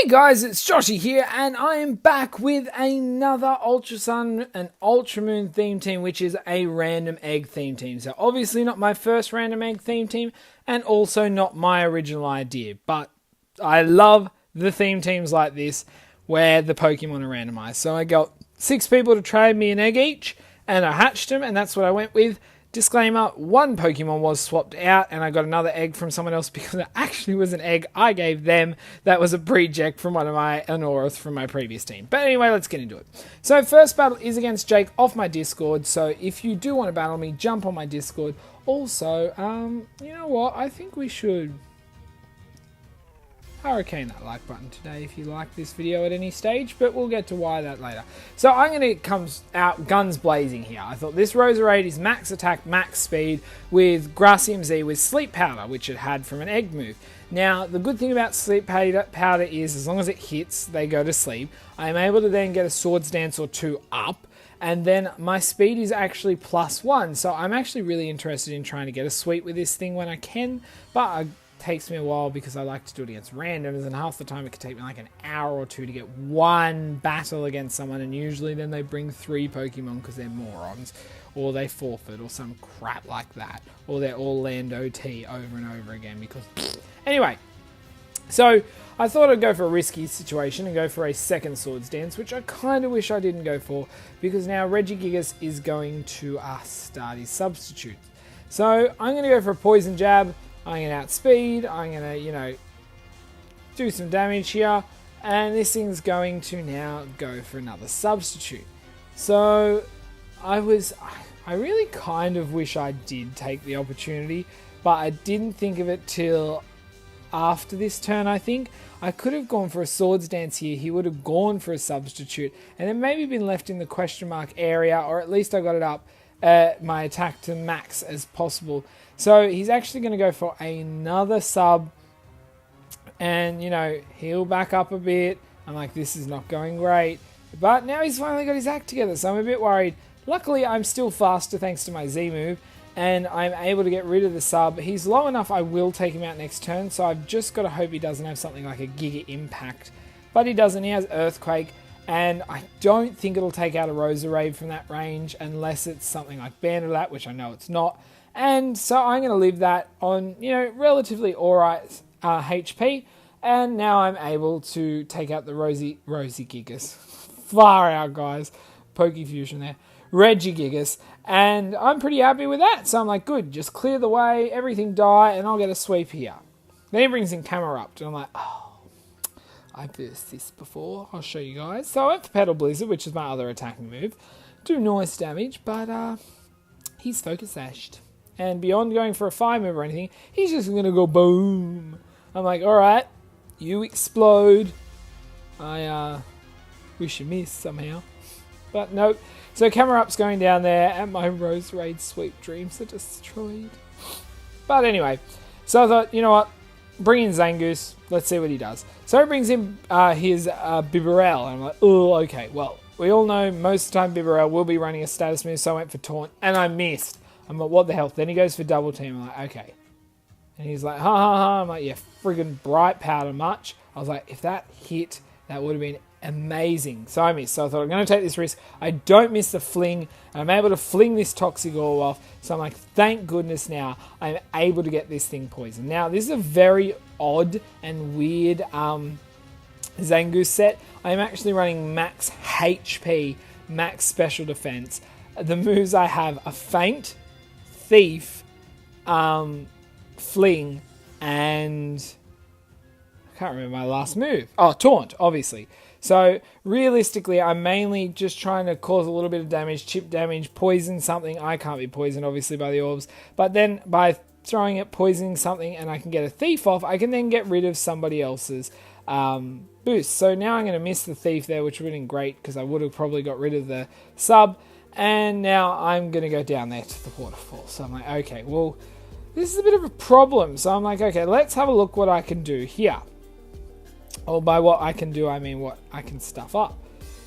guys, it's Joshy here, and I am back with another Ultra Sun and Ultra Moon theme team, which is a random egg theme team. So obviously not my first random egg theme team, and also not my original idea, but I love the theme teams like this, where the Pokemon are randomized. So I got 6 people to trade me an egg each, and I hatched them, and that's what I went with. Disclaimer, one Pokemon was swapped out and I got another egg from someone else because it actually was an egg I gave them that was a pre-eject from one of my Anoras from my previous team. But anyway, let's get into it. So first battle is against Jake off my Discord, so if you do want to battle me, jump on my Discord. Also, you know what, I think we should hurricane that like button today if you like this video at any stage, but we'll get to why that later. So I'm going to come out guns blazing here. I thought this Roserade is max attack, max speed with Grassy MZ with Sleep Powder, which it had from an egg move. Now, the good thing about Sleep Powder is as long as it hits, they go to sleep. I am able to then get a Swords Dance or 2 up, and then my speed is actually +1. So I'm actually really interested in trying to get a sweep with this thing when I can, but takes me a while because I like to do it against randoms, and half the time it could take me like an hour or 2 to get one battle against someone, and usually then they bring 3 Pokemon because they're morons, or they forfeit, or some crap like that, or they're all land OT over and over again because... Anyway, so I thought I'd go for a risky situation and go for a second Swords Dance, which I kind of wish I didn't go for, because now Regigigas is going to start his substitutes. So I'm going to go for a Poison Jab. I'm going to outspeed, I'm going to, do some damage here, and this thing's going to now go for another substitute. So, I really kind of wish I did take the opportunity, but I didn't think of it till after this turn, I think. I could have gone for a Swords Dance here, he would have gone for a substitute, and then maybe been left in the question mark area, or at least I got it up my attack to max as possible. So he's actually going to go for another sub and, heal back up a bit. I'm like, this is not going great. But now he's finally got his act together, so I'm a bit worried. Luckily, I'm still faster thanks to my Z move, and I'm able to get rid of the sub. He's low enough I will take him out next turn, so I've just got to hope he doesn't have something like a Giga Impact. But he doesn't, he has Earthquake. And I don't think it'll take out a Roserade from that range unless it's something like Bandit, which I know it's not. And so I'm going to leave that on, relatively alright HP. And now I'm able to take out the Rosy Gigas. Far out, guys. Pokefusion there. Regigigas. And I'm pretty happy with that. So I'm like, good, just clear the way, everything die, and I'll get a sweep here. Then he brings in Camerupt, and I'm like, oh. I burst this before, I'll show you guys. So I went for Petal Blizzard, which is my other attacking move. Do nice damage, but he's Focus Sashed. And beyond going for a 5 move or anything, he's just going to go boom. I'm like, alright, you explode. I wish you missed somehow. But nope. So Camerup's going down there, and my Roserade Sweep Dreams are destroyed. But anyway, so I thought, you know what? Bring in Zangoose. Let's see what he does. So he brings in his Bibarel. And I'm like, oh, okay. Well, we all know most of the time Bibarel will be running a status move, so I went for Taunt, and I missed. I'm like, what the hell? Then he goes for Double Team. I'm like, okay. And he's like, ha ha ha. I'm like, yeah, friggin' Bright Powder much. I was like, if that hit, that would have been amazing. So I missed. So I thought, I'm going to take this risk. I don't miss the fling. I'm able to fling this Toxigor off. So I'm like, thank goodness now I'm able to get this thing poisoned. Now, this is a very odd and weird Zangoose set. I'm actually running max HP, max special defense. The moves I have are Faint, Thief, Fling, and I can't remember my last move. Oh, Taunt, obviously. So, realistically, I'm mainly just trying to cause a little bit of damage, chip damage, poison something. I can't be poisoned, obviously, by the orbs. But then, by throwing it, poisoning something, and I can get a Thief off, I can then get rid of somebody else's boost. So, now I'm going to miss the Thief there, which would have been great, because I would have probably got rid of the sub. And now I'm going to go down there to the waterfall. So, I'm like, okay, well, this is a bit of a problem. So, I'm like, okay, let's have a look what I can do here. Or by what I can do, I mean what I can stuff up.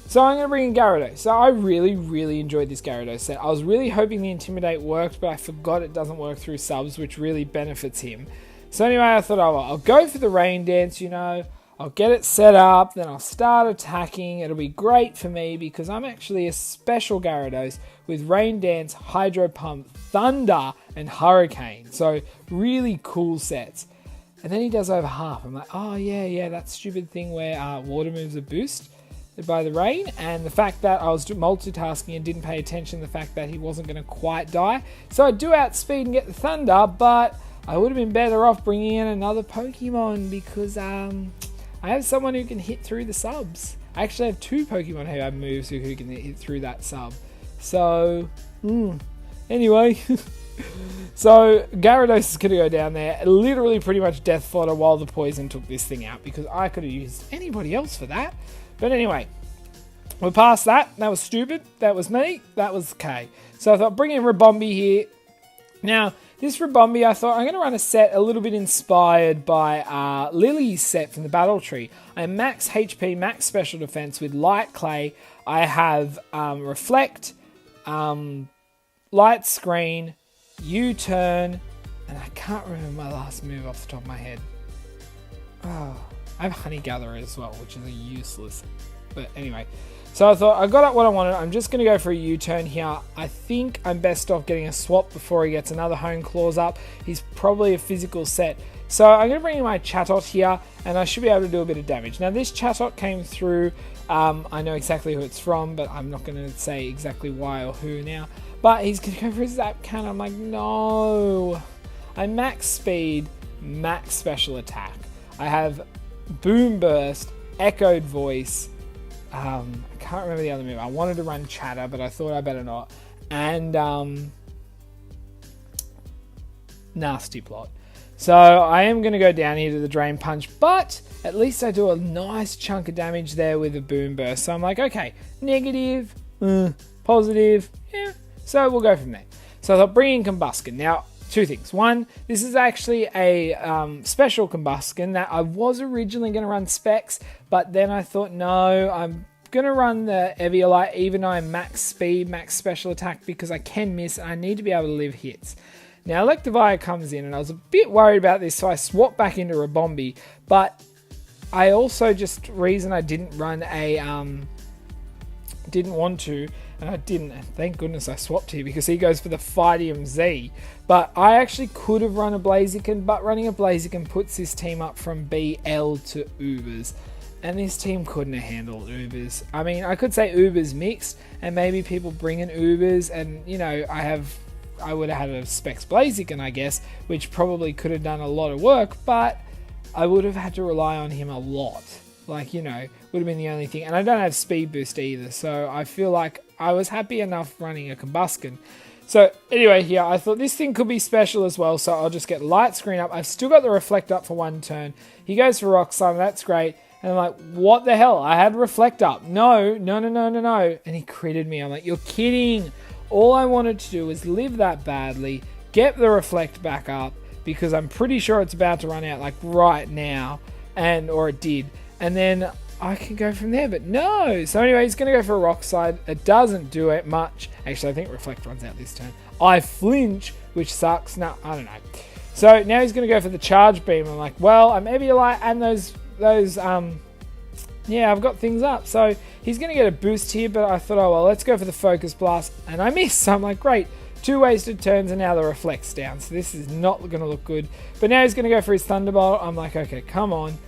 So I'm going to bring in Gyarados. So I really, really enjoyed this Gyarados set. I was really hoping the Intimidate worked, but I forgot it doesn't work through subs, which really benefits him. So anyway, I thought, oh, well, I'll go for the Rain Dance, I'll I'll get it set up, then I'll start attacking. It'll be great for me because I'm actually a special Gyarados with Rain Dance, Hydro Pump, Thunder, and Hurricane. So really cool sets. And then he does over half. I'm like, oh yeah, that stupid thing where water moves a boost by the rain, and the fact that I was multitasking and didn't pay attention to the fact that he wasn't going to quite die. So I do outspeed and get the Thunder, but I would have been better off bringing in another Pokemon because I have someone who can hit through the subs. I actually have 2 Pokemon who have moves who can hit through that sub. So, anyway. So, Gyarados is going to go down there, literally pretty much death fodder while the poison took this thing out because I could have used anybody else for that. But anyway, we're past that. That was stupid. That was me. That was K. So I thought, bring in Ribombee here. Now, this Ribombee, I thought I'm going to run a set a little bit inspired by Lily's set from the Battle Tree. I am max HP, max special defense with Light Clay. I have Reflect, Light Screen, U-Turn, and I can't remember my last move off the top of my head. Oh, I have Honey Gatherer as well, which is a useless. But anyway, so I thought I got what I wanted. I'm just going to go for a U-turn here. I think I'm best off getting a swap before he gets another Hone Claws up. He's probably a physical set. So I'm going to bring in my Chatot here, and I should be able to do a bit of damage. Now this Chatot came through. I know exactly who it's from, but I'm not going to say exactly why or who now. But he's going to go for his Zap Cannon. I'm like, no. I max speed, max special attack. I have Boom Burst, Echoed Voice. I can't remember the other move. I wanted to run Chatter, but I thought I better not. And Nasty Plot. So I am going to go down here to the Drain Punch, but at least I do a nice chunk of damage there with a Boom Burst. So I'm like, okay, negative, positive, yeah. So we'll go from there. So I thought, bring in Combusken. Now, 2 things. One, this is actually a special Combusken that I was originally going to run Specs, but then I thought, no, I'm going to run the Eviolite even though I'm max speed, max special attack because I can miss and I need to be able to live hits. Now, Electivire comes in and I was a bit worried about this, so I swapped back into Ribombee, but I also just, reason I didn't run a, didn't want to, and I didn't, and thank goodness I swapped here because he goes for the Fightium Z. But I actually could have run a Blaziken, but running a Blaziken puts this team up from BL to Ubers. And this team couldn't have handled Ubers. I mean, I could say Ubers mixed, and maybe people bring in Ubers, and, you know, I would have had a Specs Blaziken, I guess, which probably could have done a lot of work, but I would have had to rely on him a lot. Like, you know, would have been the only thing. And I don't have Speed Boost either, so I feel like I was happy enough running a Combusken. So anyway, here, I thought this thing could be special as well, so I'll just get Light Screen up. I've still got the Reflect up for 1 turn. He goes for Rock Slide, that's great. And I'm like, what the hell? I had Reflect up. No. And he critted me. I'm like, you're kidding. All I wanted to do was live that badly, get the Reflect back up, because I'm pretty sure it's about to run out, like, right now. Or it did. And then I can go from there, but no. So anyway, he's going to go for a Rock Slide. It doesn't do it much. Actually, I think Reflect runs out this turn. I flinch, which sucks. No, I don't know. So now he's going to go for the Charge Beam. I'm like, well, I'm Eviolite and those, yeah, I've got things up. So he's going to get a boost here, but I thought, oh, well, let's go for the Focus Blast. And I miss. So I'm like, great. 2 wasted turns and now the Reflect's down. So this is not going to look good. But now he's going to go for his Thunderbolt. I'm like, okay, come on.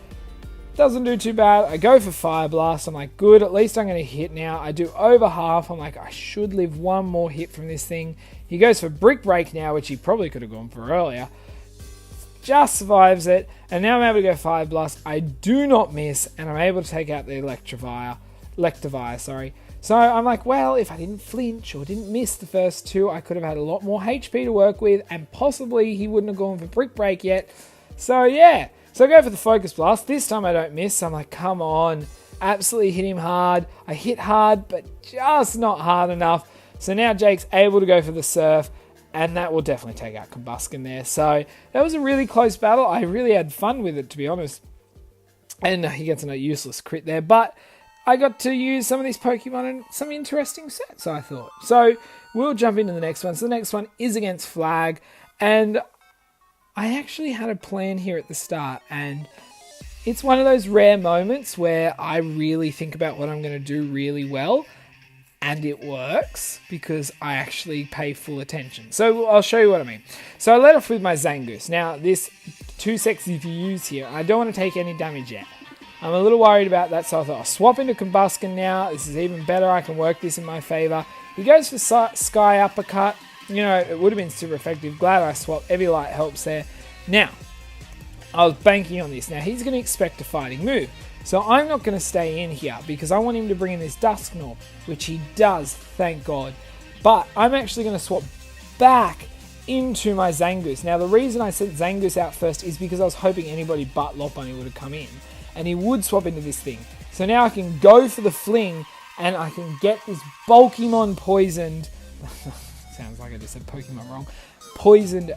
Doesn't do too bad. I go for Fire Blast. I'm like, good. At least I'm going to hit now. I do over half. I'm like, I should live 1 more hit from this thing. He goes for Brick Break now, which he probably could have gone for earlier. Just survives it. And now I'm able to go Fire Blast. I do not miss. And I'm able to take out the Electivire, sorry. So I'm like, well, if I didn't flinch or didn't miss the first 2, I could have had a lot more HP to work with. And possibly he wouldn't have gone for Brick Break yet. So yeah. So I go for the Focus Blast. This time I don't miss. So I'm like, come on. Absolutely hit him hard. I hit hard, but just not hard enough. So now Jake's able to go for the Surf. And that will definitely take out Combusken there. So that was a really close battle. I really had fun with it, to be honest. And he gets a useless crit there. But I got to use some of these Pokemon in some interesting sets, I thought. So we'll jump into the next one. So the next one is against Flag. And I actually had a plan here at the start, and it's one of those rare moments where I really think about what I'm going to do really well, and it works because I actually pay full attention. So I'll show you what I mean. So I let off with my Zangoose. Now, this too sexy to use here. I don't want to take any damage yet. I'm a little worried about that, so I thought I'll swap into Combuskin now. This is even better. I can work this in my favor. He goes for Sky Uppercut. You know, it would have been super effective. Glad I swapped. Eviolite helps there. Now, I was banking on this. Now, he's going to expect a fighting move. So I'm not going to stay in here because I want him to bring in this Dusknoir, which he does, thank God. But I'm actually going to swap back into my Zangoose. Now, the reason I sent Zangoose out first is because I was hoping anybody but Lopunny would have come in. And he would swap into this thing. So now I can go for the fling and I can get this Pokemon poisoned. Sounds like I just said Pokemon wrong. Poisoned,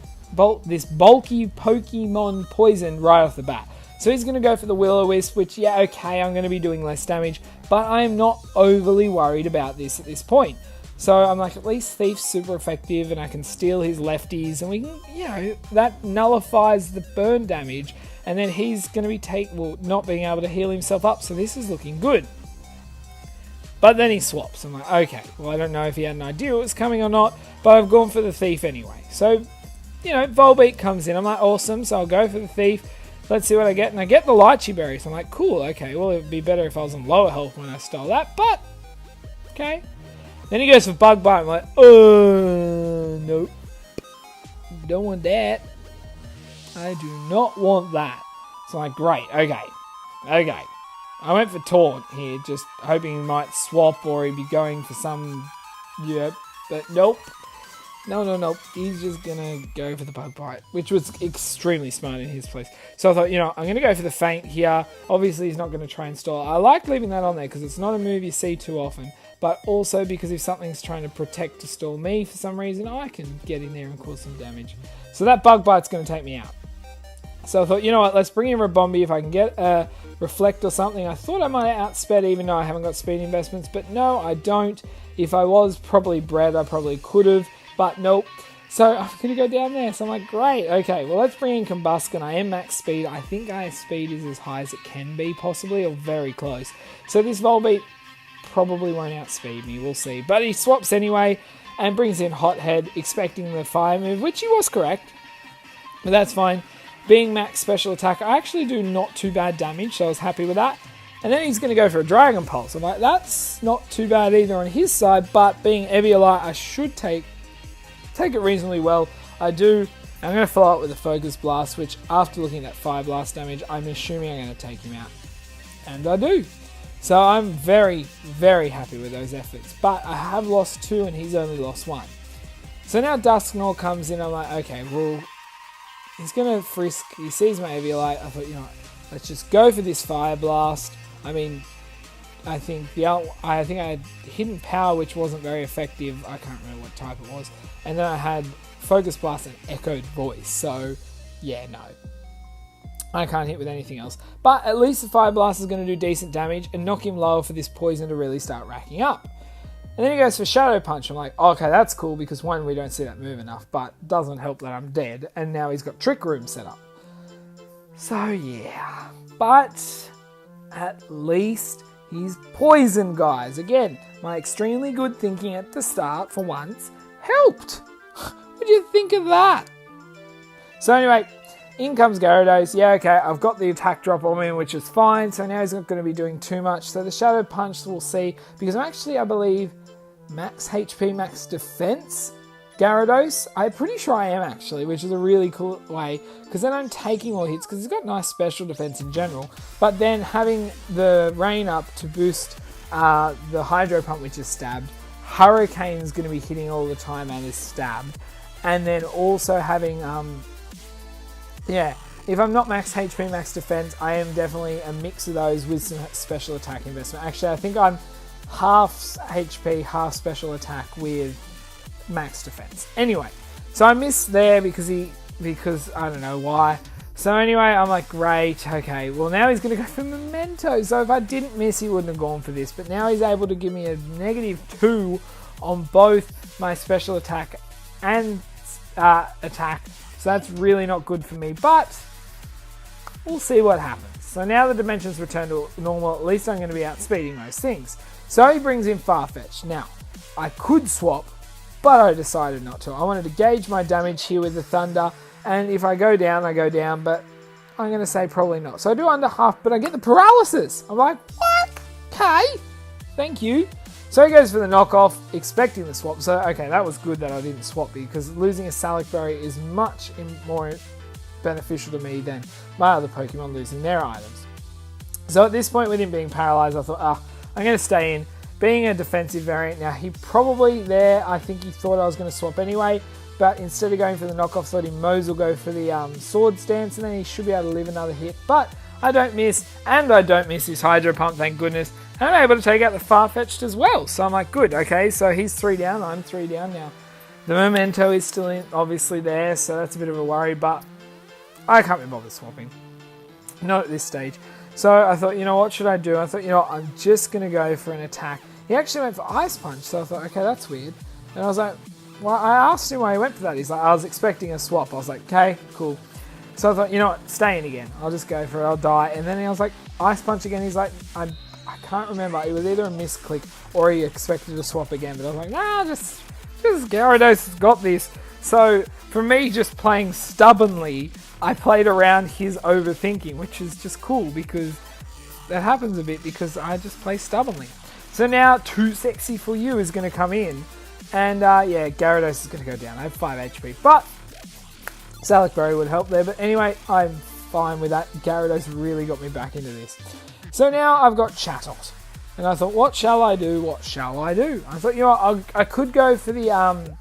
this bulky Pokemon poisoned right off the bat. So he's going to go for the Will-O-Wisp, which, yeah, okay, I'm going to be doing less damage. But I am not overly worried about this at this point. So I'm like, at least Thief's super effective and I can steal his lefties. And we can, you know, that nullifies the burn damage. And then he's going to be not being able to heal himself up. So this is looking good. But then he swaps. I'm like, okay, well, I don't know if he had an idea it was coming or not. But I've gone for the Thief anyway. So, you know, Volbeat comes in. I'm like, awesome. So I'll go for the Thief. Let's see what I get. And I get the Lychee Berry. So I'm like, cool, okay. Well, it would be better if I was on lower health when I stole that. But, okay. Then he goes for Bug Bite. I'm like, nope. Don't want that. I do not want that. So I'm like, great, okay. I went for Taunt here, just hoping he might swap or he'd be going for some, but nope. No. He's just going to go for the Bug Bite, which was extremely smart in his place. So I thought, you know, I'm going to go for the Feint here. Obviously, he's not going to try and stall. I like leaving that on there because it's not a move you see too often. But also because if something's trying to protect to stall me for some reason, I can get in there and cause some damage. So that Bug Bite's going to take me out. So I thought, you know what, let's bring in Ribombee. If I can get a Reflect or something. I thought I might have outsped even though I haven't got speed investments, but no, I don't. If I was probably bred, I probably could have, but nope. So I'm going to go down there. So I'm like, great, okay, well, let's bring in Combuskin. I am max speed. I think my speed is as high as it can be, possibly, or very close. So this Volbeat probably won't outspeed me, we'll see. But he swaps anyway and brings in Hothead, expecting the fire move, which he was correct, but that's fine. Being max special attack, I actually do not too bad damage, so I was happy with that. And then he's going to go for a Dragon Pulse. I'm like, that's not too bad either on his side, but being Eviolite, I should take it reasonably well. I do. I'm going to follow up with a Focus Blast, which after looking at that Fire Blast damage, I'm assuming I'm going to take him out. And I do. So I'm very, very happy with those efforts. But I have lost 2 and he's only lost 1. So now Dusknoir comes in. I'm like, okay, well, he's going to frisk. He sees my Eviolite. I thought, you know what, let's just go for this Fire Blast. I mean, I think I had Hidden Power, which wasn't very effective. I can't remember what type it was. And then I had Focus Blast and Echoed Voice. So, yeah, no. I can't hit with anything else. But at least the Fire Blast is going to do decent damage and knock him lower for this poison to really start racking up. And then he goes for Shadow Punch. I'm like, oh, okay, that's cool because one, we don't see that move enough, but doesn't help that I'm dead. And now he's got Trick Room set up. So, yeah. But at least he's poisoned, guys. Again, my extremely good thinking at the start, for once, helped. What do you think of that? So anyway, in comes Gyarados. Yeah, okay, I've got the attack drop on him, which is fine. So now he's not going to be doing too much. So the Shadow Punch we'll see. Because I'm actually, I believe, max HP, max defense Gyarados. I'm pretty sure I am actually, which is a really cool way. Because then I'm taking all hits, because he's got nice special defense in general. But then having the rain up to boost the Hydro Pump, which is stabbed. Hurricane's going to be hitting all the time and is stabbed. And then also having, yeah, if I'm not max HP, max defense, I am definitely a mix of those with some special attack investment. Actually, I think I'm half HP, half special attack with max defense. Anyway, so I missed there because I don't know why. So anyway, I'm like, great, okay, well now he's going to go for Memento. So if I didn't miss, he wouldn't have gone for this. But now he's able to give me a -2 on both my special attack and attack. So that's really not good for me. But we'll see what happens. So now the dimensions return to normal, at least I'm going to be outspeeding those things. So he brings in Farfetch. Now, I could swap, but I decided not to. I wanted to gauge my damage here with the Thunder, and if I go down, I go down, but I'm going to say probably not. So I do under half, but I get the paralysis. I'm like, what? Okay, thank you. So he goes for the knockoff, expecting the swap. So, okay, that was good that I didn't swap because losing a Salic Berry is much more beneficial to me than my other Pokemon losing their items. So at this point, with him being paralyzed, I thought, I'm going to stay in. Being a defensive variant, now he probably there, I think he thought I was going to swap anyway, but instead of going for the knockoff, thought he Mose will go for the Swords Dance, and then he should be able to live another hit. But I don't miss, and I don't miss his Hydro Pump, thank goodness. And I'm able to take out the Farfetch'd as well. So I'm like, good, okay, so he's 3 down, I'm 3 down now. The Memento is still obviously there, so that's a bit of a worry, but I can't be bothered swapping. Not at this stage. So I thought, what should I do? I thought, I'm just going to go for an attack. He actually went for Ice Punch, so I thought, okay, that's weird. And I was like, well, I asked him why he went for that. He's like, I was expecting a swap. I was like, okay, cool. So I thought, stay in again. I'll just go for it. I'll die. And then I was like, Ice Punch again. He's like, I can't remember. It was either a misclick or he expected to swap again. But I was like, nah, just Gyarados has got this. So for me, just playing stubbornly, I played around his overthinking, which is just cool because that happens a bit because I just play stubbornly. So now Too Sexy For You is going to come in. And Gyarados is going to go down. I have 5 HP. But Salic Berry would help there. But anyway, I'm fine with that. Gyarados really got me back into this. So now I've got Chatot. And I thought, what shall I do? What shall I do? I thought, I could go for the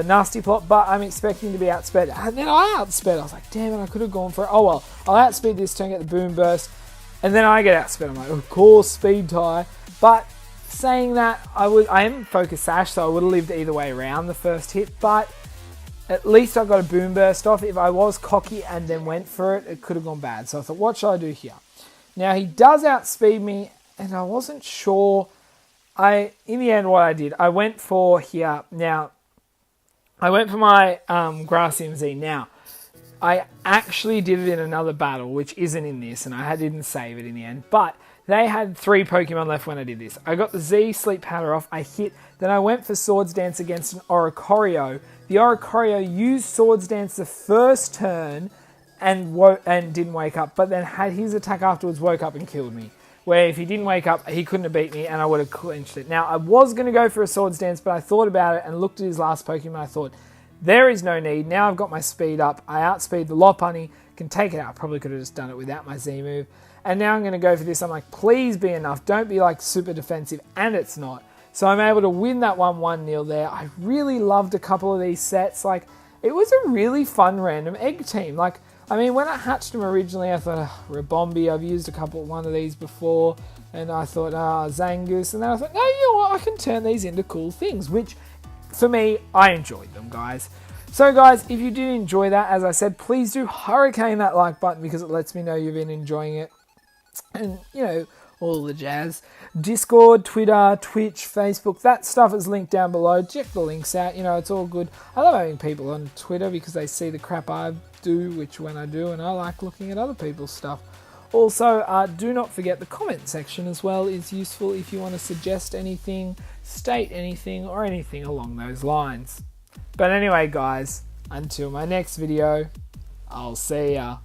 Nasty Plot, but I'm expecting to be outsped. And then I outsped. I was like, damn it, I could have gone for it. Oh well, I'll outspeed this turn, get the Boom Burst. And then I get outsped. I'm like, of course, Speed Tie. But saying that, I am Focus Sash, so I would have lived either way around the first hit. But at least I got a Boom Burst off. If I was cocky and then went for it, it could have gone bad. So I thought, what shall I do here? Now, he does outspeed me, and I wasn't sure. In the end, what I did, I went for here. Now, I went for my Grassium Z. Now, I actually did it in another battle, which isn't in this, and I didn't save it in the end. But they had 3 Pokemon left when I did this. I got the Z Sleep Powder off, I hit, then I went for Swords Dance against an Oricorio. The Oricorio used Swords Dance the first turn and didn't wake up, but then had his attack afterwards, woke up and killed me. Where if he didn't wake up, he couldn't have beat me and I would have clinched it. Now, I was going to go for a Swords Dance, but I thought about it and looked at his last Pokemon. I thought, there is no need. Now I've got my speed up. I outspeed the Lopunny, can take it out. Probably could have just done it without my Z move. And now I'm going to go for this. I'm like, please be enough. Don't be like super defensive, and it's not. So I'm able to win that 1-1 there. I really loved a couple of these sets. Like, it was a really fun random egg team. Like, I mean, when I hatched them originally, I thought, Rabombi, I've used one of these before. And I thought, Zangoose. And then I thought, no, you know what? I can turn these into cool things. Which, for me, I enjoyed them, guys. So, guys, if you did enjoy that, as I said, please do hurricane that like button because it lets me know you've been enjoying it. And, all the jazz. Discord, Twitter, Twitch, Facebook, that stuff is linked down below. Check the links out. It's all good. I love having people on Twitter because they see the crap I do, when I do, and I like looking at other people's stuff. Also, do not forget the comment section as well is useful if you want to suggest anything, state anything, or anything along those lines. But anyway, guys, until my next video, I'll see ya.